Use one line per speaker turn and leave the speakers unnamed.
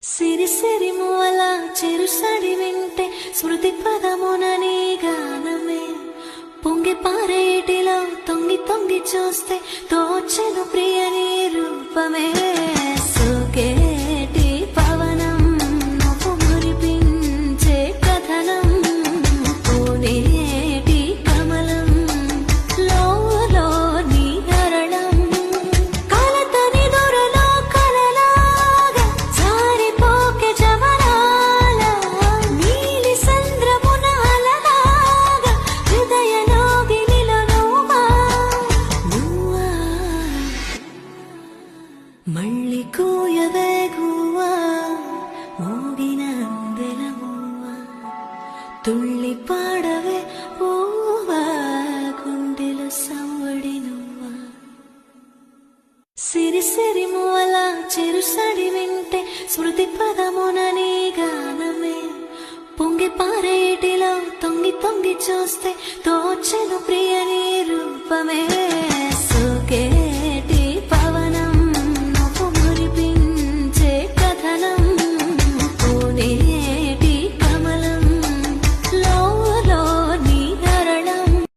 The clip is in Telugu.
సిరి సిరి మూల చెరుసడి వింటే స్మృతి పదమునని గానమే పొంగి పారేటిలో తొంగి తొంగి చూస్తే తోచెను ప్రియని రూపమే సోకేటి పవనం నవ్వు మురిపించే కథనం పూనేటి కమలం లోలో నీ హరణం కలతని దొరలో కలలాగా జారిపోకే జవరాల నీలి సంద్రమున అలలాగా హృదయలోగినిలో నువ్వా మళ్ళీ కూయవే గువ్వా మోగిన అందెల మువ్వా తుళ్ళి పాడవే పువ్వా గుండెలో సవ్వడి నువ్వా సిరి సిరి మూల చెరుసడి వింటే స్మృతి పదమునని గానమే పొంగి పారేటిలో తొంగి తొంగి చూస్తే తోచెను ప్రియని రూపమే